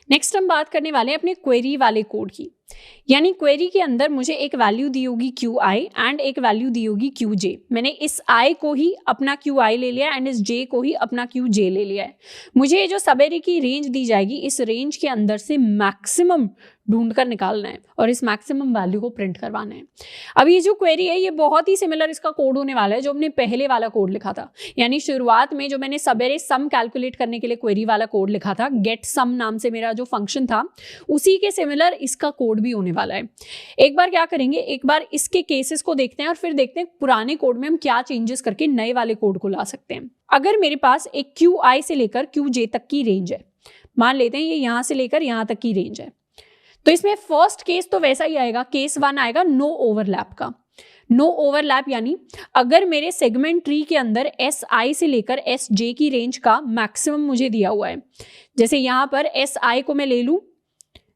Next हम बात करने वाले हैं अपने क्वेरी वाले कोड की। यानी क्वेरी के अंदर मुझे एक वैल्यू दी होगी क्यू आई एंड एक वैल्यू दी होगी क्यू जे। मैंने इस आई को ही अपना क्यू आई ले लिया एंड इस जे को ही अपना क्यू जे ले लिया है। मुझे ये जो सब एरे की रेंज दी जाएगी, इस रेंज के अंदर से मैक्सिमम ढूंढ कर निकालना है और इस मैक्सिमम वैल्यू को प्रिंट करवाना है। अब ये जो क्वेरी है ये बहुत ही सिमिलर इसका कोड होने वाला है जो हमने पहले वाला कोड लिखा था। यानी शुरुआत में जो मैंने सब एरे सम कैलकुलेट करने के लिए क्वेरी वाला कोड लिखा था, गेट सम नाम से मेरा जो फंक्शन था, उसी के सिमिलर इसका कोड भी होने वाला है। एक बार क्या करेंगे, एक बार इसके केसेस को देखते हैं और फिर देखते हैं पुराने कोड में हम क्या चेंजेस करके नए वाले कोड को ला सकते हैं। अगर मेरे पास एक क्यू आई से लेकर क्यू जे तक की रेंज है, मान लेते हैं ये यहां से लेकर यहां तक की रेंज है, तो इसमें फर्स्ट केस तो वैसा ही आएगा, केस 1 आएगा नो ओवरलैप का। नो ओवरलैप यानी अगर मेरे सेगमेंट ट्री के अंदर एस आई से लेकर एस जे की रेंज का मैक्सिमम मुझे दिया हुआ है, जैसे यहां पर एस आई को मैं ले लूं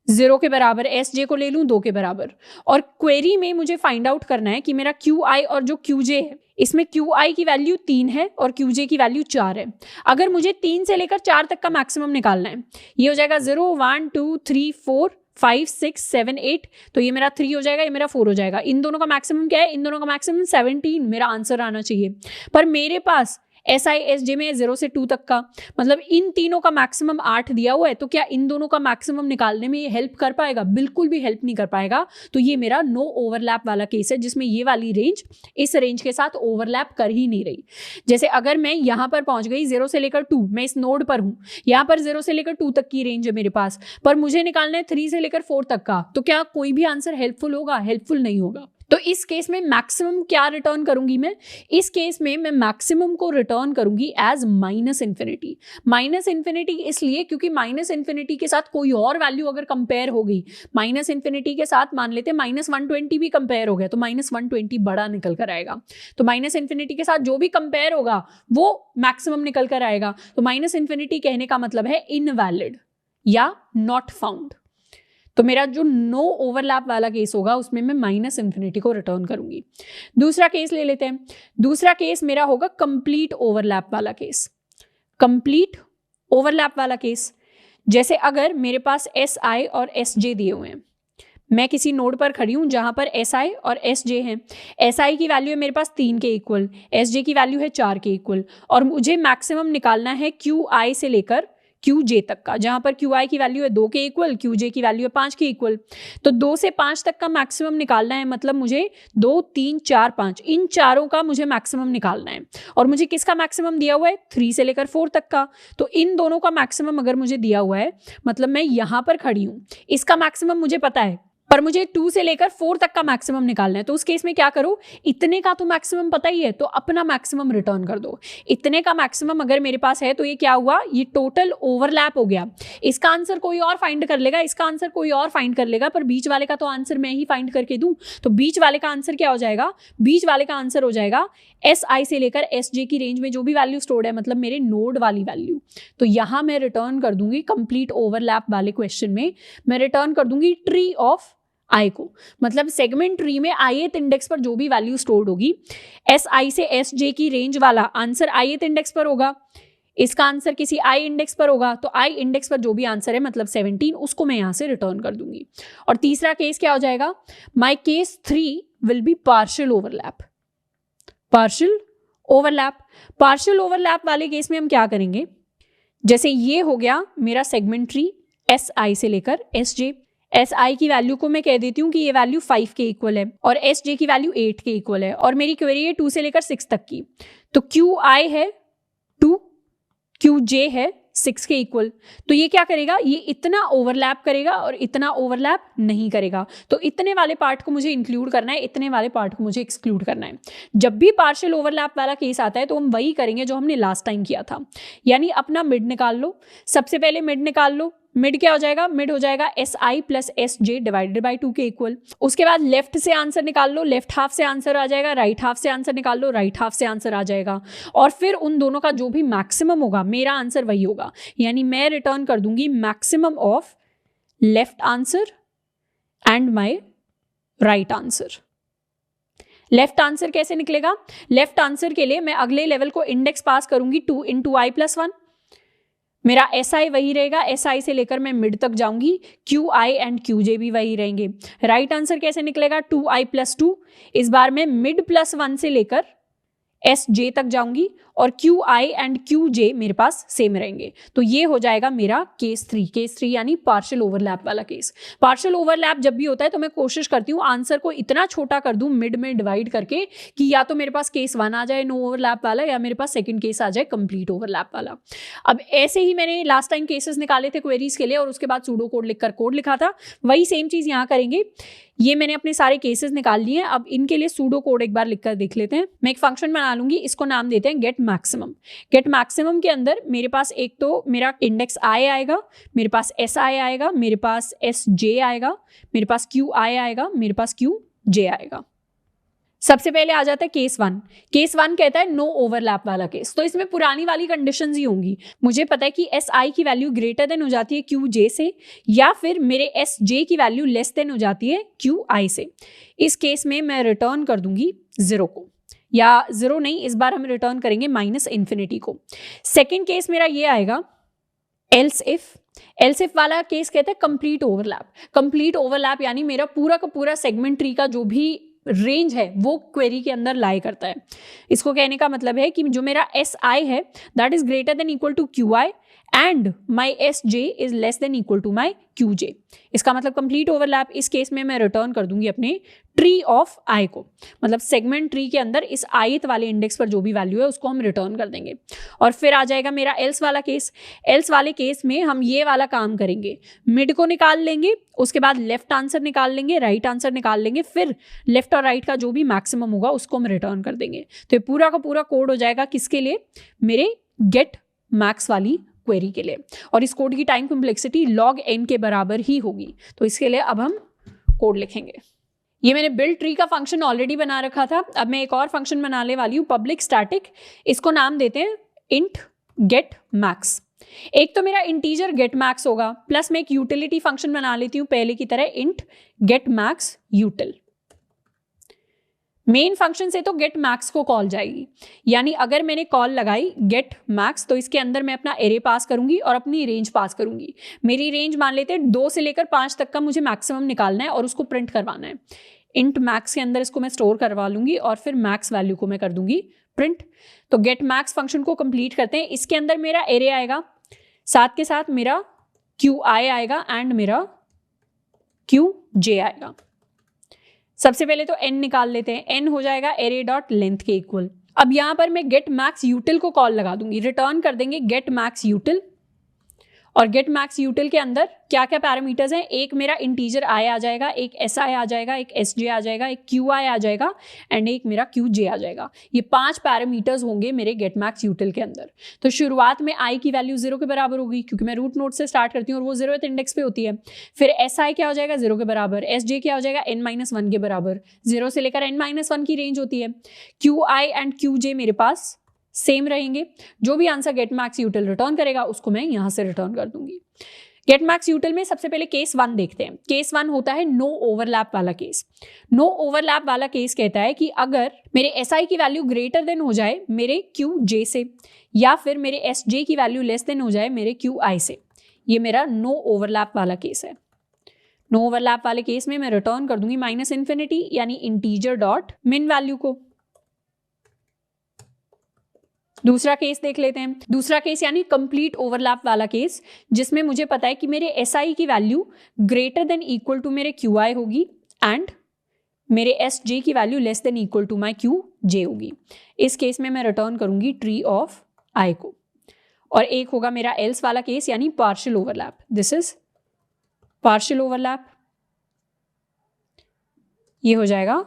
0 के बराबर, एस जे को ले लूं 2 के बराबर, और क्वेरी में मुझे फाइंड आउट करना है कि मेरा क्यू आई और जो क्यू जे है, इसमें क्यू आई की वैल्यू 3 है और क्यू जे की वैल्यू 4 है। अगर मुझे 3 से लेकर 4 तक का मैक्सिमम निकालना है, ये हो जाएगा 0 1 2 3 4 5 6 7 8, तो ये मेरा 3 हो जाएगा, ये मेरा 4 हो जाएगा। इन दोनों का मैक्सिमम क्या है, इन दोनों का मैक्सिमम 17 मेरा आंसर आना चाहिए। पर मेरे पास एस आई एस जे में 0 से 2 तक का, मतलब इन तीनों का मैक्सिमम 8 दिया हुआ है, तो क्या इन दोनों का मैक्सिमम निकालने में ये हेल्प कर पाएगा? बिल्कुल भी हेल्प नहीं कर पाएगा। तो ये मेरा नो ओवरलैप वाला केस है जिसमें ये वाली रेंज इस रेंज के साथ ओवरलैप कर ही नहीं रही। जैसे अगर मैं यहाँ पर पहुंच गई 0 से लेकर 2, मैं इस नोड पर हूँ, यहाँ पर 0 से लेकर 2 तक की रेंज है मेरे पास, पर मुझे निकालना है 3 से लेकर 4 तक का, तो क्या कोई भी आंसर हेल्पफुल होगा? हेल्पफुल नहीं होगा। तो इस केस में मैक्सिमम क्या रिटर्न करूंगी मैं? इस केस में मैं मैक्सिमम को रिटर्न करूंगी as minus infinity. Minus infinity इसलिए क्योंकि माइनस इन्फिनिटी के साथ कोई और वैल्यू अगर कंपेयर हो गई, माइनस इन्फिनिटी के साथ मान लेते माइनस 120 भी कंपेयर हो गया, तो माइनस 120 बड़ा निकल कर आएगा। तो माइनस इन्फिनिटी के साथ जो भी कंपेयर होगा वो मैक्सिमम निकल कर आएगा। तो माइनस इन्फिनिटी कहने का मतलब है इनवैलिड या नॉट फाउंड। तो मेरा जो नो ओवरलैप वाला केस होगा उसमें मैं माइनस इन्फिनिटी को रिटर्न करूंगी। दूसरा केस ले लेते हैं। दूसरा केस मेरा होगा कंप्लीट ओवरलैप वाला केस। कंप्लीट ओवरलैप वाला केस, जैसे अगर मेरे पास एस आई और एस जे दिए हुए हैं, मैं किसी नोड पर खड़ी हूं जहां पर एस आई और एस जे है। एस आई की वैल्यू है मेरे पास 3 के इक्वल, एस जे की वैल्यू है 4 के इक्वल, और मुझे मैक्सिमम निकालना है क्यू आई से लेकर क्यू जे तक का, जहां पर क्यू आई की वैल्यू है 2 के इक्वल, क्यू जे की वैल्यू है 5 के इक्वल। तो 2 से 5 तक का मैक्सिमम निकालना है, मतलब मुझे 2 3 4 5 इन चारों का मुझे मैक्सिमम निकालना है। और मुझे किसका मैक्सिमम दिया हुआ है? 3 से लेकर 4 तक का। तो इन दोनों का मैक्सिमम अगर मुझे दिया हुआ है, मतलब मैं यहां पर खड़ी हूं, इसका मैक्सिमम मुझे पता है, पर मुझे 2 से लेकर 4 तक का मैक्सिमम निकालना है। तो उस केस में क्या करो, इतने का तो मैक्सिमम पता ही है, तो अपना मैक्सिमम रिटर्न कर दो। इतने का मैक्सिमम अगर मेरे पास है तो ये क्या हुआ, ये टोटल ओवरलैप हो गया। इसका आंसर कोई और फाइंड कर लेगा, इसका आंसर कोई और फाइंड कर लेगा, पर बीच वाले का तो आंसर मैं ही फाइंड करके दूं। तो बीच वाले का आंसर क्या हो जाएगा? बीच वाले का आंसर हो जाएगा एस आई से लेकर एस जे की रेंज में जो भी वैल्यू स्टोर्ड है, मतलब मेरे नोड वाली वैल्यू। तो यहां मैं रिटर्न कर दूंगी कंप्लीट ओवरलैप वाले क्वेश्चन में, मैं रिटर्न कर दूंगी ट्री ऑफ आई को। मतलब सेगमेंट ट्री में ith इंडेक्स पर जो भी वैल्यू स्टोर्ड होगी, एस आई से एस जे की रेंज वाला आंसर ith इंडेक्स पर होगा, इसका आंसर किसी i इंडेक्स पर होगा, तो i इंडेक्स पर जो भी आंसर है मतलब 17, उसको मैं यहां से रिटर्न कर दूंगी। और तीसरा केस क्या हो जाएगा? My case 3 will be partial overlap. Partial overlap, partial overlap वाले केस में हम क्या करेंगे, जैसे ये हो गया मेरा सेगमेंट ट्री एस आई से लेकर एस जे। एस आई की वैल्यू को मैं कह देती हूँ कि ये वैल्यू 5 के इक्वल है और एस जे की वैल्यू 8 के इक्वल है, और मेरी क्वेरी है 2 से लेकर 6 तक की। तो क्यू आई है 2, क्यू जे है 6 के इक्वल। तो ये क्या करेगा, ये इतना ओवरलैप करेगा और इतना ओवरलैप नहीं करेगा। तो इतने वाले पार्ट को मुझे इंक्लूड करना है, इतने वाले पार्ट को मुझे एक्सक्लूड करना है। जब भी पार्शियल ओवरलैप वाला केस आता है तो हम वही करेंगे जो हमने लास्ट टाइम किया था, यानी अपना मिड निकाल लो। सबसे पहले मिड निकाल लो। मिड क्या हो जाएगा? मिड हो जाएगा S I plus S J divided by 2 के इक्वल। उसके बाद लेफ्ट से आंसर निकाल लो, लेफ्ट हाफ से आंसर आ जाएगा, राइट हाफ से आंसर निकाल लो, राइट हाफ से आंसर आ जाएगा। और फिर उन दोनों का जो भी मैक्सिमम होगा मेरा आंसर वही होगा, यानी मैं रिटर्न कर दूंगी maximum of left answer and my right answer. Left answer कैसे निकलेगा? लेफ्ट आंसर के लिए मैं अगले लेवल को इंडेक्स पास करूंगी 2 × i + 1। मेरा एस आई वही रहेगा, एस आई से लेकर मैं मिड तक जाऊंगी, क्यू आई एंड क्यू जे भी वही रहेंगे। राइट आंसर कैसे निकलेगा, 2i+2। इस बार मैं मिड +1 से लेकर एस जे तक जाऊंगी और Q I and Q J मेरे पास सेम रहेंगे। तो ये हो जाएगा मेरा केस 3। केस 3 यानी पार्शियल ओवरलैप वाला केस। पार्शियल ओवरलैप जब भी होता है तो मैं कोशिश करती हूँ आंसर को इतना छोटा कर दूं मिड में डिवाइड करके कि या तो मेरे पास केस 1 आ जाए नो ओवरलैप वाला, या मेरे पास सेकंड केस आ जाए कंप्लीट ओवरलैप वाला। अब ऐसे ही मैंने लास्ट टाइम केसेस निकाले थे क्वेरीज के लिए और उसके बाद सूडो कोड लिखकर कोड लिखा था, वही सेम चीज यहाँ करेंगे। ये मैंने अपने सारे केसेस निकाल लिए हैं, अब इनके लिए सूडो कोड एक बार लिखकर देख लेते हैं। मैं एक फंक्शन बना लूंगी, इसको नाम देते हैं गेट मैक्सिमम। गेट मैक्सिमम के अंदर मेरे पास एक तो मेरा इंडेक्स आई आएगा, मेरे पास एस आई आएगा, मेरे पास एस जे आएगा, मेरे पास क्यू आई आएगा, मेरे पास क्यू जे आएगा। सबसे पहले आ जाता है केस 1। केस 1 कहता है नो ओवरलैप वाला केस, तो इसमें पुरानी वाली कंडीशंस ही होंगी। मुझे पता है कि एस आई की वैल्यू ग्रेटर देन हो जाती है क्यू जे से, या फिर मेरे एस जे की वैल्यू लेस देन हो जाती है क्यू आई से। इस केस में मैं रिटर्न कर दूंगी 0 को, या 0 नहीं, इस बार हम रिटर्न करेंगे -∞ को। सेकेंड केस मेरा ये आएगा एल्स इफ। एल्स इफ वाला केस कहता है कंप्लीट ओवरलैप। कंप्लीट ओवरलैप यानी मेरा पूरा का पूरा सेगमेंट ट्री का जो भी रेंज है वो क्वेरी के अंदर लाई करता है। इसको कहने का मतलब है कि जो मेरा एस आई है that is greater than equal to Q I and my S J is less than equal to my Q J. इसका मतलब कंप्लीट ओवरलैप। इस केस में मैं रिटर्न कर दूंगी अपने ट्री ऑफ आई को, मतलब सेगमेंट ट्री के अंदर इस ith वाले इंडेक्स पर जो भी वैल्यू है उसको हम रिटर्न कर देंगे। और फिर आ जाएगा मेरा एल्स वाला केस। एल्स वाले केस में हम ये वाला काम करेंगे, मिड को निकाल लेंगे, उसके बाद लेफ्ट आंसर निकाल लेंगे, राइट आंसर निकाल लेंगे, फिर लेफ्ट और राइट का जो भी मैक्सिमम होगा उसको हम रिटर्न कर देंगे। तो ये पूरा का पूरा कोड हो जाएगा किसके लिए, मेरे गेट मैक्स वाली क्वेरी के लिए। और इस कोड की टाइम कॉम्प्लेक्सिटी log n के बराबर ही होगी। तो इसके लिए अब हम कोड लिखेंगे। ये मैंने बिल्ड ट्री का फंक्शन ऑलरेडी बना रखा था, अब मैं एक और फंक्शन बनाने वाली हूँ पब्लिक स्टैटिक। इसको नाम देते हैं इंट गेट मैक्स। एक तो मेरा इंटीजर गेट मैक्स होगा, प्लस मैं एक यूटिलिटी फंक्शन बना लेती हूँ पहले की तरह int get max util. Main function से तो गेट मैक्स को कॉल जाएगी, यानी अगर मैंने कॉल लगाई गेट मैक्स तो इसके अंदर मैं अपना एरे पास करूंगी और अपनी रेंज पास करूंगी। मेरी रेंज मान लेते हैं 2 से लेकर 5 तक का मुझे मैक्सिमम निकालना है और उसको प्रिंट करवाना है। इंट मैक्स के अंदर इसको मैं स्टोर करवा लूंगी और फिर मैक्स वैल्यू को मैं कर दूंगी प्रिंट। तो गेट मैक्स फंक्शन को कंप्लीट करते हैं। इसके अंदर मेरा एरे आएगा, साथ के साथ मेरा क्यू आई आएगा एंड मेरा क्यू जे आएगा। सबसे पहले तो n निकाल लेते हैं। n हो जाएगा एरे डॉट लेंथ के इक्वल। अब यहां पर मैं गेट मैक्स यूटिल को कॉल लगा दूंगी, रिटर्न कर देंगे गेट मैक्स यूटिल। और गेट मैक्स यूटिल के अंदर क्या क्या पैरामीटर्स हैं, एक मेरा इंटीजर आई आ जाएगा, एक एस आई आ जाएगा, एक एस जे आ जाएगा, एक क्यू आई आ जाएगा एंड एक मेरा क्यू जे आ जाएगा। ये 5 पैरामीटर्स होंगे मेरे गेट मैक्स यूटिल के अंदर। तो शुरुआत में आई की वैल्यू 0 के बराबर होगी क्योंकि मैं रूट नोड से स्टार्ट करती हूँ और वो 0th इंडेक्स पे होती है। फिर एस आई क्या हो जाएगा 0 के बराबर, एस जे क्या हो जाएगा n-1 के बराबर, 0 से लेकर n-1 की रेंज होती है। Q I and Q J मेरे पास सेम रहेंगे। जो भी answer get max util return करेगा उसको मैं यहां से रिटर्न कर दूंगी। गेट मैक्स यूटिल में सबसे पहले केस 1 देखते हैं। केस 1 होता है नो ओवरलैप वाला केस। नो ओवरलैप वाला केस कहता है कि अगर मेरे एस आई की वैल्यू ग्रेटर देन हो जाए मेरे क्यू जे से, या फिर मेरे एस जे की वैल्यू लेस देन हो जाए मेरे क्यू आई से। ये मेरा नो ओवरलैप वाला केस है। नो ओवरलैप वाले केस में मैं रिटर्न कर दूंगी -∞ यानी इंटीजर डॉट मिन वैल्यू को। दूसरा केस देख लेते हैं। दूसरा केस यानी कंप्लीट ओवरलैप वाला केस, जिसमें मुझे पता है कि मेरे एस आई की value greater than equal to मेरे क्यू आई होगी एंड मेरे एस जे की value less than equal to my Q J होगी। इस केस में मैं रिटर्न करूंगी ट्री ऑफ आई को। और एक होगा मेरा एल्स वाला केस यानी partial overlap. This is partial overlap. ये हो जाएगा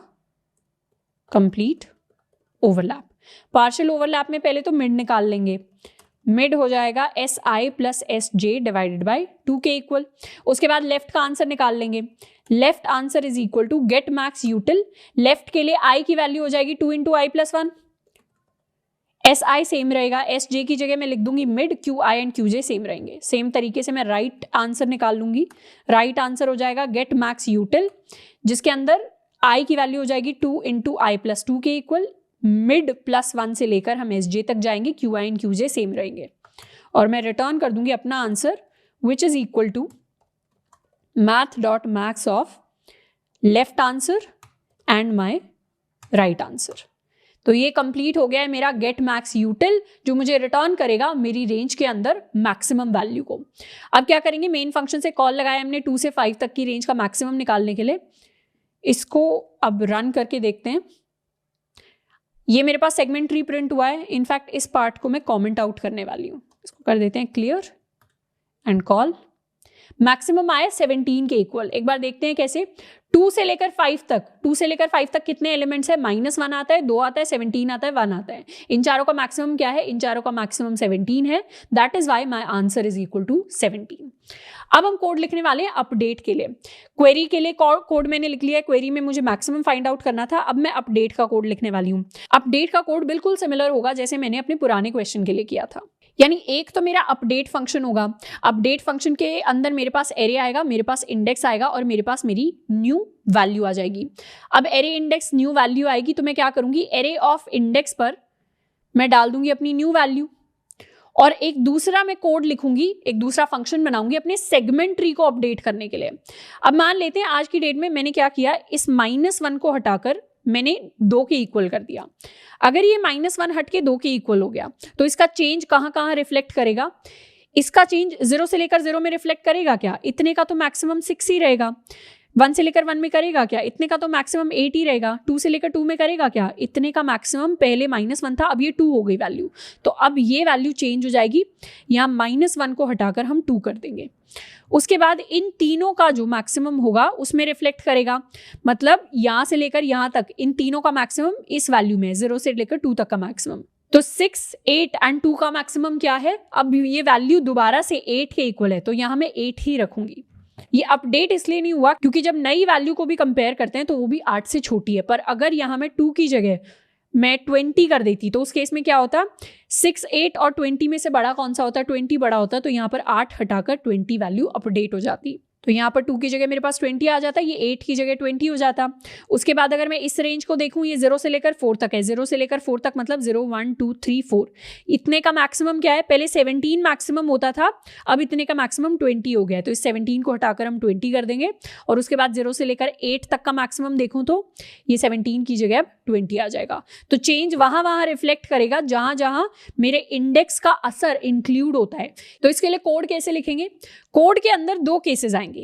कंप्लीट ओवरलैप। पार्शियल ओवरलैप में पहले तो मिड निकाल लेंगे। मिड हो जाएगा S I plus S J divided by 2 के इक्वल। उसके बाद लेफ्ट का आंसर निकाल लेंगे। Left answer is equal to get max util. Left के लिए आई की वैल्यू हो जाएगी 2 × i+1। एस आई सेम रहेगा, एस जे की जगह मैं लिख दूंगी mid, Q I and Q J same रहेंगे। सेम तरीके से मैं राइट आंसर निकाल लूंगी। राइट आंसर हो जाएगा गेट मैक्स यूटिल, जिसके अंदर आई की वैल्यू हो जाएगी 2 × i+2 के इक्वल। मिड +1 से लेकर हम एस जे तक जाएंगे, Q I and Q J same रहेंगे। और मैं रिटर्न कर दूंगी अपना answer which is equal to math.max of left answer and my right answer. तो ये कंप्लीट हो गया है मेरा गेट मैक्स यूटिल, जो मुझे रिटर्न करेगा मेरी रेंज के अंदर मैक्सिमम वैल्यू को। अब क्या करेंगे, मेन फंक्शन से कॉल लगाया हमने 2 से 5 तक की रेंज का मैक्सिमम निकालने के लिए। इसको अब रन करके देखते हैं। ये मेरे पास सेगमेंट ट्री प्रिंट हुआ है। इनफैक्ट इस पार्ट को मैं कॉमेंट आउट करने वाली हूँ। इसको कर देते हैं क्लियर एंड कॉल। मैक्सिमम आया 17 के इक्वल। एक बार देखते हैं कैसे। 2 से लेकर 5 तक, 2 से लेकर 5 तक कितने एलिमेंट्स है? -1 आता है, 2 आता है, 17 आता है, 1 आता है। इन चारों का मैक्सिमम क्या है? इन चारों का मैक्सिमम 17 है। That is why my answer is equal to 17। अब हम कोड लिखने वाले हैं अपडेट के लिए। क्वेरी के लिए कोड मैंने लिख लिया है। क्वेरी में मुझे मैक्सिमम फाइंड आउट करना था। अब मैं अपडेट का कोड लिखने वाली हूँ। अपडेट का कोड बिल्कुल सिमिलर होगा जैसे मैंने अपने पुराने क्वेश्चन के लिए किया था। यानी एक तो मेरा अपडेट फंक्शन होगा। अपडेट फंक्शन के अंदर मेरे पास एरे आएगा, मेरे पास इंडेक्स आएगा और मेरे पास मेरी न्यू वैल्यू आ जाएगी। अब एरे इंडेक्स न्यू वैल्यू आएगी तो मैं क्या करूंगी, एरे ऑफ इंडेक्स पर मैं डाल दूंगी अपनी न्यू वैल्यू और एक दूसरा मैं कोड लिखूंगी, एक दूसरा फंक्शन बनाऊंगी अपने सेगमेंट ट्री को अपडेट करने के लिए। अब मान लेते हैं आज की डेट में मैंने क्या किया, इस -1 को हटाकर मैंने 2 के इक्वल कर दिया। अगर ये -1 हट के 2 के इक्वल हो गया तो इसका चेंज कहाँ कहाँ रिफ्लेक्ट करेगा? इसका चेंज 0 से लेकर 0 में रिफ्लेक्ट करेगा क्या? इतने का तो मैक्सिमम 6 ही रहेगा। 1 से लेकर 1 में करेगा क्या? इतने का तो मैक्सिमम 8 ही रहेगा। 2 से लेकर 2 में करेगा क्या? इतने का मैक्सिमम, पहले -1 था अब ये 2 हो गई वैल्यू, तो अब ये वैल्यू चेंज हो जाएगी। यहाँ -1 को हटाकर हम 2 कर देंगे। उसके बाद इन तीनों का जो मैक्सिमम होगा उसमें रिफ्लेक्ट करेगा। मतलब यहाँ से लेकर यहाँ तक इन तीनों का मैक्सिमम इस वैल्यू में, 0 से लेकर 2 तक का मैक्सिमम। तो 6, 8 एंड 2 का मैक्सिमम क्या है? अब ये वैल्यू दोबारा से 8 के इक्वल है तो यहाँ मैं 8 ही रखूंगी। ये अपडेट इसलिए नहीं हुआ क्योंकि जब नई वैल्यू को भी कंपेयर करते हैं तो वो भी 8 से छोटी है। पर अगर यहाँ मैं 2 की जगह मैं 20 कर देती तो उस केस में क्या होता, 6, 8 और 20 में से बड़ा कौन सा होता? 20 बड़ा होता। तो यहाँ पर 8 हटाकर 20 वैल्यू अपडेट हो जाती। तो यहाँ पर 2 की जगह मेरे पास 20 आ जाता, ये 8 की जगह 20 हो जाता। उसके बाद अगर मैं इस रेंज को देखूँ, ये 0 से लेकर 4 तक है। 0 से लेकर 4 तक मतलब 0, 1, 2, 3, 4। इतने का मैक्सिमम क्या है? पहले 17 मैक्सिमम होता था, अब इतने का मैक्सिमम 20 हो गया है। तो इस 17 को हटाकर हम 20 कर देंगे। और उसके बाद 0 से लेकर 8 तक का मैक्सिमम देखूँ तो ये 17 की जगह अब 20 आ जाएगा। तो चेंज वहाँ रिफ्लेक्ट करेगा जहाँ जहाँ मेरे इंडेक्स का असर इंक्लूड होता है। तो इसके लिए कोड कैसे लिखेंगे? कोड के अंदर 2 केसेस आएंगे।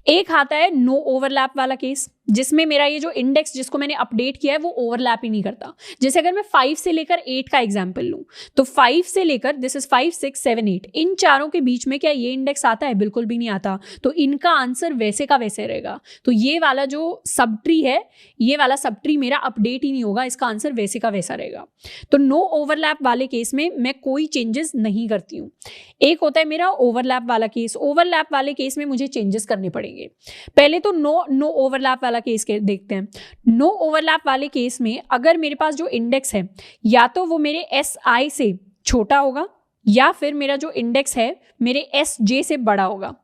एक आता है नो ओवरलैप वाला केस, जिसमें मेरा ये जो इंडेक्स जिसको मैंने अपडेट किया है वो ओवरलैप ही नहीं करता। जैसे अगर मैं 5 से लेकर 8 का एग्जांपल लूं तो 5 से लेकर दिस इज 5, 6, 7, 8 इन चारों के बीच में क्या ये इंडेक्स आता है? बिल्कुल भी नहीं आता। तो इनका आंसर वैसे का वैसे रहेगा। तो ये वाला जो सब ट्री है, ये वाला सब ट्री मेरा अपडेट ही नहीं होगा, इसका आंसर वैसे का वैसा रहेगा। तो नो ओवरलैप वाले केस में मैं कोई चेंजेस नहीं करती हूँ। एक होता है मेरा ओवरलैप वाला केस। ओवरलैप वाले केस में मुझे चेंजेस करने पड़ेंगे। पहले तो नो ओवरलैप वाला केस के देखते हैं। नो ओवरलैप वाले केस में अगर मेरे पास जो इंडेक्स है या तो वो मेरे SI से छोटा होगा या फिर मेरा जो इंडेक्स है मेरे SJ से बड़ा होगा।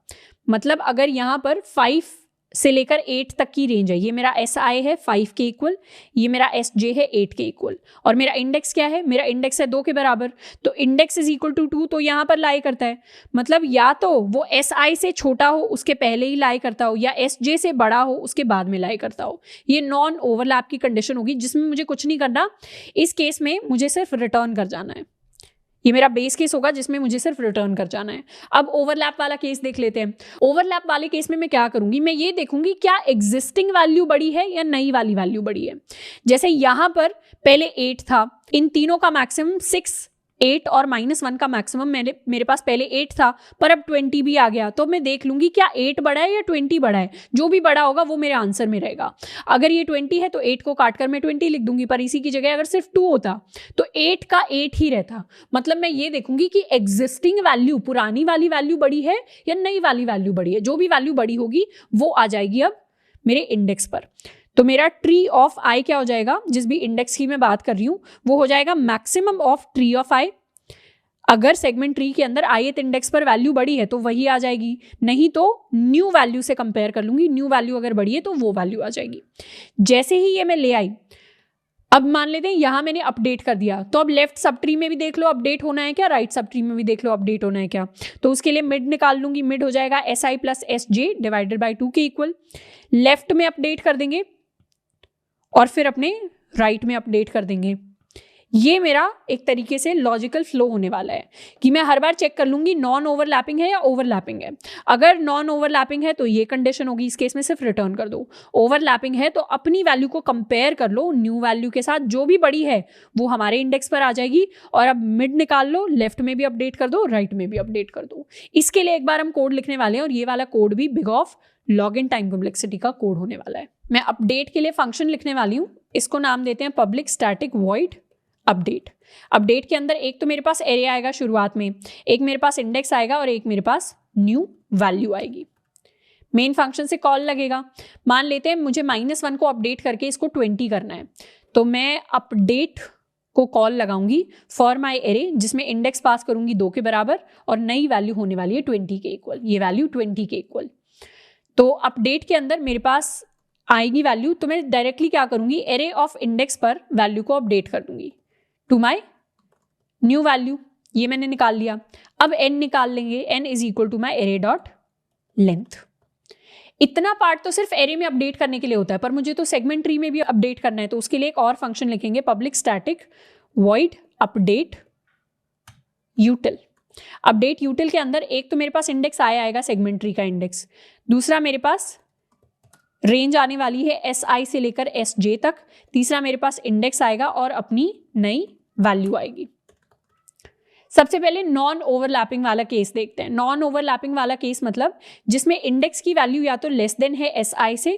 मतलब अगर यहाँ पर 5 से लेकर 8 तक की रेंज है, ये मेरा SI है 5 के इक्वल, ये मेरा SJ है 8 के इक्वल, और मेरा इंडेक्स क्या है? मेरा इंडेक्स है 2 के बराबर। तो इंडेक्स इज इक्वल टू 2 तो यहाँ पर लाई करता है। मतलब या तो वो SI से छोटा हो उसके पहले ही लाई करता हो या SJ से बड़ा हो उसके बाद में लाई करता हो। ये नॉन ओवरलैप की कंडीशन होगी जिसमें मुझे कुछ नहीं करना। इस केस में मुझे सिर्फ रिटर्न कर जाना है। ये मेरा बेस केस होगा जिसमें मुझे सिर्फ रिटर्न कर जाना है। अब ओवरलैप वाला केस देख लेते हैं। ओवरलैप वाले केस में मैं क्या करूंगी, मैं ये देखूंगी क्या एग्जिस्टिंग वैल्यू बड़ी है या नई वाली वैल्यू बड़ी है। जैसे यहां पर पहले 8 था, इन तीनों का मैक्सिमम 6, 8 और -1 का मैक्सिमम मेरे पास पहले 8 था, पर अब 20 भी आ गया। तो मैं देख लूंगी क्या 8 बड़ा है या 20 बड़ा है। जो भी बड़ा होगा वो मेरे आंसर में रहेगा। अगर ये 20 है तो 8 को काटकर मैं 20 लिख दूंगी, पर इसी की जगह अगर सिर्फ 2 होता तो 8 का 8 ही रहता। मतलब मैं ये देखूंगी कि एग्जिस्टिंग वैल्यू, पुरानी वाली वैल्यू बड़ी है या नई वाली वैल्यू बड़ी है। जो भी वैल्यू बड़ी होगी वो आ जाएगी अब मेरे इंडेक्स पर। तो मेरा ट्री ऑफ आई क्या हो जाएगा, जिस भी इंडेक्स की मैं बात कर रही हूं वो हो जाएगा मैक्सिमम ऑफ ट्री ऑफ आई। अगर सेगमेंट ट्री के अंदर ith इंडेक्स पर वैल्यू बड़ी है तो वही आ जाएगी, नहीं तो न्यू वैल्यू से कंपेयर कर लूंगी। न्यू वैल्यू अगर बड़ी है तो वो वैल्यू आ जाएगी। जैसे ही ये मैं ले आई, अब मान लेते हैं यहाँ मैंने अपडेट कर दिया, तो अब लेफ्ट सब ट्री में भी देख लो अपडेट होना है क्या, राइट सब ट्री में भी देख लो अपडेट होना है क्या। तो उसके लिए मिड निकाल लूंगी, मिड हो जाएगा SI plus SJ divided by 2 के इक्वल। लेफ्ट में अपडेट कर देंगे और फिर अपने राइट में अपडेट कर देंगे। ये मेरा एक तरीके से लॉजिकल फ्लो होने वाला है कि मैं हर बार चेक कर लूंगी नॉन ओवरलैपिंग है या ओवरलैपिंग है। अगर नॉन ओवरलैपिंग है तो ये कंडीशन होगी, इस केस में सिर्फ रिटर्न कर दो। ओवरलैपिंग है तो अपनी वैल्यू को कंपेयर कर लो न्यू वैल्यू के साथ, जो भी बड़ी है वो हमारे इंडेक्स पर आ जाएगी। और अब मिड निकाल लो, लेफ्ट में भी अपडेट कर दो, राइट में भी अपडेट कर दो। इसके लिए एक बार हम कोड लिखने वाले हैं और ये वाला कोड भी big of log time complexity का कोड होने वाला है। मैं अपडेट के लिए फंक्शन लिखने वाली हूँ, इसको नाम देते हैं public static void update. Update के अंदर एक तो मेरे पास एरे आएगा शुरुआत में, एक मेरे पास इंडेक्स आएगा और एक मेरे पास न्यू वैल्यू आएगी। मेन फंक्शन से कॉल लगेगा। मान लेते हैं मुझे -1 को अपडेट करके इसको 20 करना है, तो मैं अपडेट को कॉल लगाऊंगी फॉर माई एरे, जिसमें इंडेक्स पास करूंगी 2 के बराबर और नई वैल्यू होने वाली है 20 के इक्वल, ये वैल्यू 20 के इक्वल। तो अपडेट के अंदर मेरे पास आएगी वैल्यू, तो मैं डायरेक्टली क्या करूंगी, एरे ऑफ इंडेक्स पर वैल्यू को अपडेट कर दूंगी टू माई न्यू वैल्यू। ये मैंने निकाल लिया। अब n निकाल लेंगे, n is equal to my array dot length. इतना पार्ट तो सिर्फ एरे में अपडेट करने के लिए होता है, पर मुझे तो सेगमेंट ट्री में भी अपडेट करना है, तो उसके लिए एक और फंक्शन लिखेंगे public static void update यूटिल। Update यूटिल के अंदर एक तो मेरे पास इंडेक्स आएगा सेगमेंट ट्री का इंडेक्स, दूसरा मेरे पास रेंज आने वाली है SI से लेकर SJ तक, तीसरा मेरे पास इंडेक्स आएगा और अपनी नई वैल्यू आएगी। सबसे पहले नॉन ओवरलैपिंग वाला केस देखते हैं। नॉन ओवरलैपिंग वाला केस मतलब जिसमें इंडेक्स की वैल्यू या तो लेस देन है SI से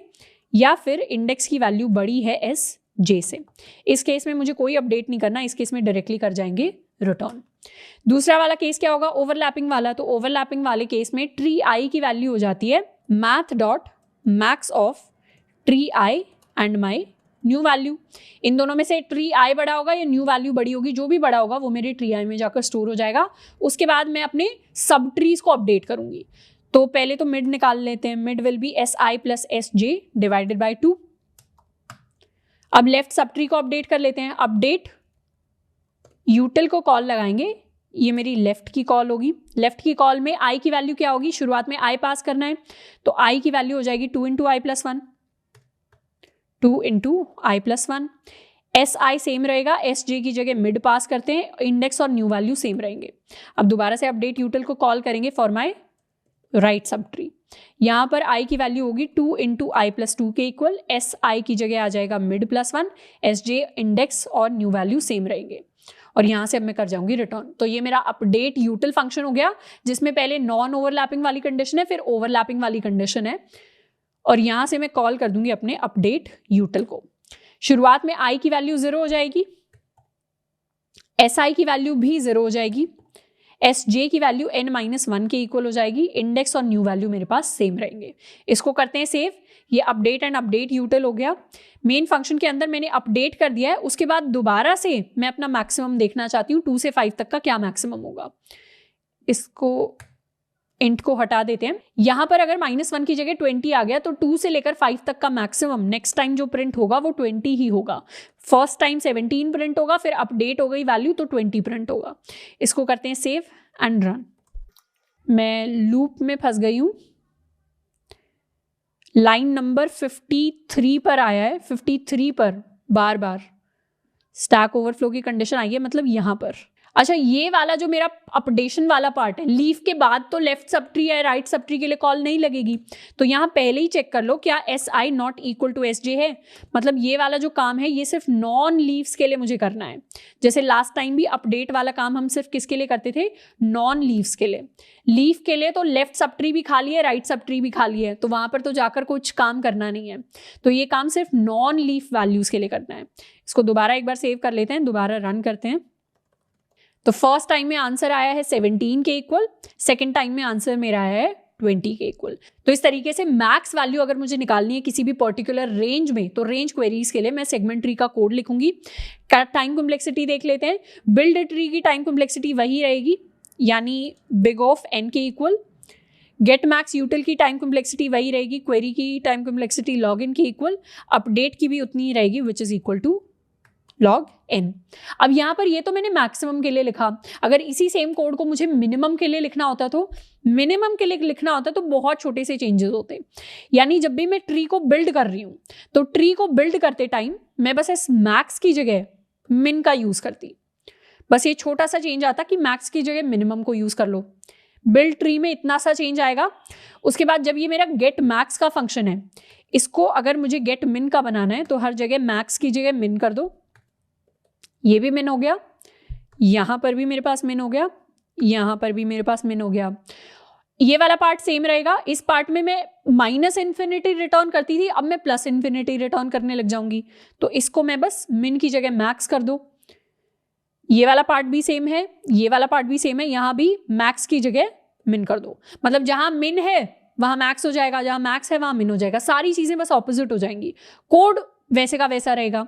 या फिर इंडेक्स की वैल्यू बड़ी है SJ से। इस केस में मुझे कोई अपडेट नहीं करना, इस केस में डायरेक्टली कर जाएंगे रिटर्न। दूसरा वाला केस क्या होगा, ओवरलैपिंग वाला। तो ओवरलैपिंग वाले केस में ट्री I की वैल्यू हो जाती है math dot max of tree I and my new value. इन दोनों में से ट्री I बड़ा होगा या न्यू वैल्यू बड़ी होगी, जो भी बड़ा होगा वो मेरे ट्री I में जाकर स्टोर हो जाएगा। उसके बाद मैं अपने सब ट्रीज को अपडेट करूंगी। तो पहले तो मिड निकाल लेते हैं, mid will be SI plus SJ divided by 2। अब लेफ्ट सब ट्री को अपडेट कर लेते हैं। अपडेट यूटिल को कॉल लगाएंगे, ये मेरी लेफ्ट की कॉल होगी। लेफ्ट की कॉल में I की वैल्यू क्या होगी, शुरुआत में I पास करना है, तो I की वैल्यू हो जाएगी 2 into I plus 1, 2 into I plus 1। SI same रहेगा, SJ की जगह मिड पास करते हैं, इंडेक्स और न्यू वैल्यू सेम रहेंगे। अब दोबारा से अपडेट यूटिल को कॉल करेंगे for my right sub tree. यहाँ पर I की वैल्यू होगी 2 इंटू I प्लस 2 के इक्वल, SI की जगह आ जाएगा मिड प्लस 1, SJ इंडेक्स और न्यू वैल्यू सेम रहेंगे। और यहाँ से अब मैं कर जाऊंगी रिटर्न। तो ये मेरा अपडेट यूटिल फंक्शन हो गया, जिसमें पहले नॉन ओवरलैपिंग वाली कंडीशन है, फिर ओवरलैपिंग वाली कंडीशन है। और यहाँ से मैं कॉल कर दूंगी अपने अपडेट यूटिल को। शुरुआत में I की वैल्यू 0 हो जाएगी, SI की वैल्यू भी 0 हो जाएगी, SJ की वैल्यू n-1 के इक्वल हो जाएगी, इंडेक्स और न्यू वैल्यू मेरे पास सेम रहेंगे। इसको करते हैं सेव। ये अपडेट एंड अपडेट यूटिल हो गया। मेन फंक्शन के अंदर मैंने अपडेट कर दिया है। उसके बाद दोबारा से मैं अपना मैक्सिमम देखना चाहती हूँ, 2 से 5 तक का क्या मैक्सिमम होगा। इसको इंट को हटा देते हैं। यहाँ पर अगर -1 की जगह 20 आ गया तो 2 से लेकर 5 तक का मैक्सिमम नेक्स्ट टाइम जो प्रिंट होगा वो 20 ही होगा। फर्स्ट टाइम 17 प्रिंट होगा, फिर अपडेट हो गई वैल्यू तो 20 प्रिंट होगा। इसको करते हैं सेव एंड रन। मैं लूप में फंस गई हूँ, लाइन नंबर 53 पर आया है, 53 पर बार बार स्टैक ओवरफ्लो की कंडीशन आई है, मतलब यहाँ पर। अच्छा, ये वाला जो मेरा अपडेशन वाला पार्ट है, लीफ के बाद तो लेफ्ट सब ट्री या राइट सब ट्री के लिए कॉल नहीं लगेगी। तो यहाँ पहले ही चेक कर लो क्या SI not equal to SJ है। मतलब ये वाला जो काम है ये सिर्फ नॉन लीव्स के लिए मुझे करना है। जैसे लास्ट टाइम भी अपडेट वाला काम हम सिर्फ किसके लिए करते थे, नॉन लीव्स के लिए। लीफ के लिए तो लेफ्ट सब ट्री भी खाली है, राइट सब ट्री भी खाली है, तो वहां पर तो जाकर कुछ काम करना नहीं है। तो ये काम सिर्फ नॉन लीफ वैल्यूज के लिए करना है। इसको दोबारा एक बार सेव कर लेते हैं, दोबारा रन करते हैं। तो फर्स्ट टाइम में आंसर आया है 17 के इक्वल, सेकंड टाइम में आंसर मेरा आया है 20 के इक्वल। तो इस तरीके से मैक्स वैल्यू अगर मुझे निकालनी है किसी भी पर्टिकुलर रेंज में, तो रेंज क्वेरीज के लिए मैं सेगमेंट ट्री का कोड लिखूंगी। टाइम कॉम्प्लेक्सिटी देख लेते हैं। बिल्ड ट्री की टाइम कॉम्प्लेक्सिटी वही रहेगी, यानी बिग ऑफ n के इक्वल। गेट मैक्स यूटिल की टाइम कॉम्प्लेक्सिटी वही रहेगी, क्वेरी की टाइम कॉम्प्लेक्सिटी log n के इक्वल। अपडेट की भी उतनी ही रहेगी, which is equal to log n। अब यहाँ पर ये तो मैंने मैक्सिमम के लिए लिखा, अगर इसी सेम कोड को मुझे मिनिमम के लिए लिखना होता तो बहुत छोटे से चेंजेस होते। यानी जब भी मैं ट्री को बिल्ड कर रही हूँ तो ट्री को बिल्ड करते टाइम मैं बस इस मैक्स की जगह मिन का यूज करती, बस ये छोटा सा चेंज आता कि मैक्स की जगह मिनिमम को यूज कर लो। बिल्ड ट्री में इतना सा चेंज आएगा। उसके बाद जब ये मेरा गेट मैक्स का फंक्शन है, इसको अगर मुझे गेट मिन का बनाना है तो हर जगह मैक्स की जगह मिन कर दो। ये भी मिन हो गया, यहां पर भी मेरे पास मिन हो गया, यहां पर भी मेरे पास मिन हो गया। ये वाला पार्ट सेम रहेगा। इस पार्ट में मैं माइनस इन्फिनिटी रिटर्न करती थी, अब मैं प्लस इन्फिनिटी रिटर्न करने लग जाऊंगी, तो इसको मैं बस मिन की जगह मैक्स कर दो। ये वाला पार्ट भी सेम है, ये वाला पार्ट भी सेम है, यहां भी मैक्स की जगह मिन कर दो। मतलब जहां मिन है वहां मैक्स हो जाएगा, जहां मैक्स है वहां मिन हो जाएगा। सारी चीजें बस ऑपोजिट हो जाएंगी, कोड वैसे का वैसा रहेगा।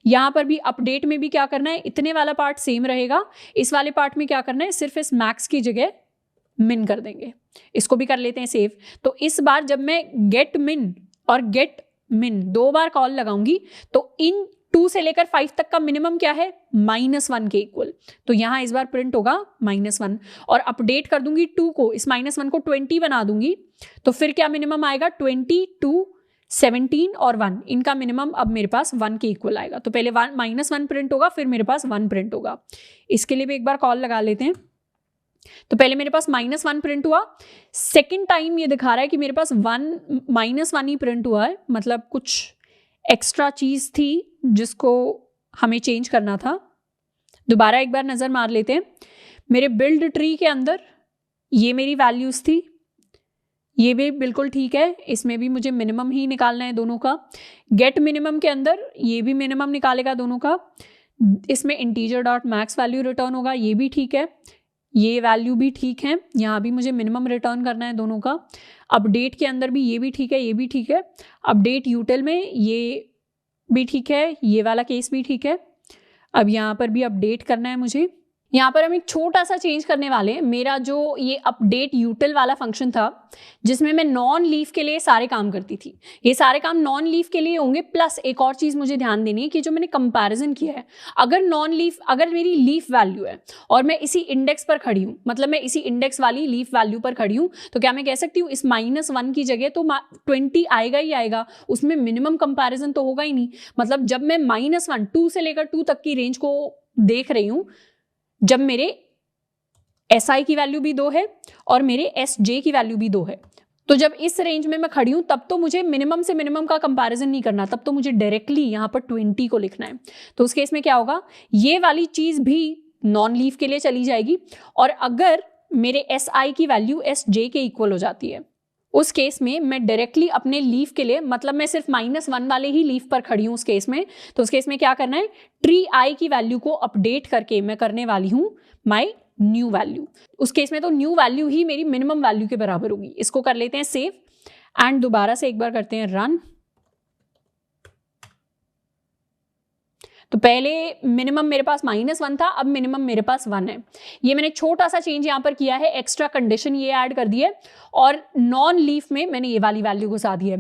यहां पर भी अपडेट में भी क्या करना है, इतने वाला पार्ट सेम रहेगा, इस वाले पार्ट में क्या करना है, सिर्फ इस मैक्स की जगह मिन कर देंगे। इसको भी कर लेते हैं सेव। तो इस बार जब मैं गेट मिन और गेट मिन 2 बार कॉल लगाऊंगी तो इन 2 से लेकर 5 तक का मिनिमम क्या है, -1 के इक्वल। तो यहां इस बार प्रिंट होगा -1 और अपडेट कर दूंगी 2 को, इस -1 को 20 बना दूंगी, तो फिर क्या मिनिमम आएगा 20, 2, 17 और 1, इनका मिनिमम अब मेरे पास 1 के इक्वल आएगा। तो पहले -1 प्रिंट होगा, फिर मेरे पास 1 प्रिंट होगा। इसके लिए भी एक बार कॉल लगा लेते हैं। तो पहले मेरे पास -1 प्रिंट हुआ, सेकेंड टाइम ये दिखा रहा है कि मेरे पास -1 ही प्रिंट हुआ है, मतलब कुछ एक्स्ट्रा चीज थी जिसको हमें चेंज करना था। दोबारा एक बार नजर मार लेते हैं। मेरे बिल्ड ट्री के अंदर ये मेरी वैल्यूज थी, ये भी बिल्कुल ठीक है, इसमें भी मुझे मिनिमम ही निकालना है दोनों का। गेट मिनिमम के अंदर ये भी मिनिमम निकालेगा दोनों का, इसमें integer dot max value return होगा, ये भी ठीक है, ये वैल्यू भी ठीक है, यहाँ भी मुझे मिनिमम रिटर्न करना है दोनों का। अपडेट के अंदर भी ये भी ठीक है, ये भी ठीक है, अपडेट यूटिल में ये भी ठीक है, ये वाला केस भी ठीक है। अब यहाँ पर भी अपडेट करना है मुझे। यहाँ पर हम एक छोटा सा चेंज करने वाले हैं। मेरा जो ये अपडेट यूटिल वाला फंक्शन था जिसमें मैं नॉन लीफ के लिए सारे काम करती थी, ये सारे काम नॉन लीफ के लिए होंगे। प्लस एक और चीज मुझे ध्यान देनी है कि जो मैंने कंपैरिजन किया है, अगर मेरी लीफ वैल्यू है और मैं इसी इंडेक्स पर खड़ी हूँ, मतलब मैं इसी इंडेक्स वाली लीफ वैल्यू पर खड़ी हूँ, तो क्या मैं कह सकती हूँ इस -1 की जगह तो 20 आएगा ही आएगा, उसमें मिनिमम कंपैरिजन तो होगा ही नहीं। मतलब जब मैं -1 2 से लेकर 2 तक की रेंज को देख रही हूँ, जब मेरे SI की वैल्यू भी 2 है और मेरे SJ की वैल्यू भी 2 है, तो जब इस रेंज में मैं खड़ी हूं तब तो मुझे मिनिमम से मिनिमम का कंपैरिजन नहीं करना, तब तो मुझे डायरेक्टली यहां पर 20 को लिखना है। तो उस केस में क्या होगा, ये वाली चीज भी नॉन लीफ के लिए चली जाएगी। और अगर मेरे SI की वैल्यू SJ के इक्वल हो जाती है, उस केस में मैं डायरेक्टली अपने लीफ के लिए, मतलब मैं सिर्फ -1 वाले ही लीफ पर खड़ी हूं उस केस में, तो उस केस में क्या करना है, ट्री आई की वैल्यू को अपडेट करके मैं करने वाली हूं माई न्यू वैल्यू। उस केस में तो न्यू वैल्यू ही मेरी मिनिमम वैल्यू के बराबर होगी। इसको कर लेते हैं सेव एंड दोबारा से एक बार करते हैं रन। तो पहले मिनिमम मेरे पास -1 था, अब मिनिमम मेरे पास 1 है। ये मैंने छोटा सा चेंज यहाँ पर किया है, एक्स्ट्रा कंडीशन ये ऐड कर दी है और नॉन लीफ में मैंने ये वाली वैल्यू घुसा दी है।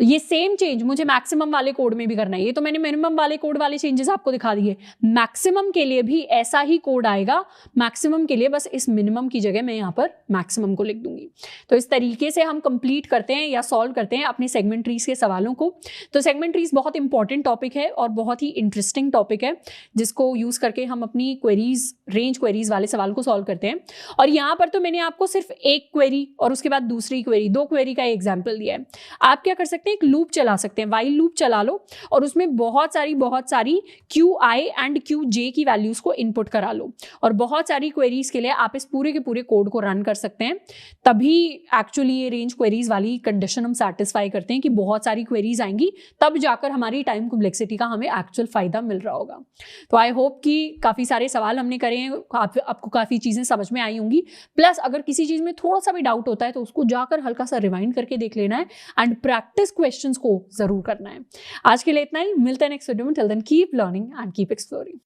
ये सेम चेंज मुझे मैक्सिमम वाले कोड में भी करना है। ये तो मैंने मिनिमम वाले कोड वाले चेंजेस आपको दिखा दिए, मैक्सिमम के लिए भी ऐसा ही कोड आएगा। मैक्सिमम के लिए बस इस मिनिमम की जगह मैं यहाँ पर मैक्सिमम को लिख दूंगी। तो इस तरीके से हम कंप्लीट करते हैं या सॉल्व करते हैं अपने सेगमेंट ट्रीज के सवालों को। तो सेगमेंट ट्रीज बहुत इंपॉर्टेंट टॉपिक है और बहुत ही इंटरेस्टिंग टॉपिक है, जिसको यूज करके हम अपनी क्वेरीज, रेंज क्वेरीज वाले सवाल को सॉल्व करते हैं। और यहाँ पर तो मैंने आपको सिर्फ एक क्वेरी और उसके बाद दूसरी क्वेरी, 2 क्वेरी का एग्जाम्पल दिया है। आप क्या कर सकते हैं, एक लूप चला सकते हैं, वाइल लूप चला लो और उसमें बहुत सारी QI एंड QJ की वैल्यूज को इनपुट करा लो और बहुत सारी क्वेरीज के लिए आप इस पूरे के पूरे कोड को रन कर सकते हैं। तभी एक्चुअली ये रेंज क्वेरीज वाली कंडीशन हम सेटिस्फाई करते हैं कि बहुत सारी क्वेरीज आएंगी, तब जाकर हमारी टाइम कॉम्प्लेक्सिटी का हमें एक्चुअल फायदा मिल रहा होगा। तो आई होप कि काफी सारे सवाल हमने करे हैं, आपको काफी चीजें समझ में आई होंगी। प्लस अगर किसी चीज में थोड़ा सा भी डाउट होता है तो उसको जाकर हल्का सा रिवाइंड करके देख लेना है एंड प्रैक्टिस क्वेश्चंस को जरूर करना है। आज के लिए इतना ही, मिलते हैं नेक्स्ट वीडियो में। Till then keep learning and keep exploring.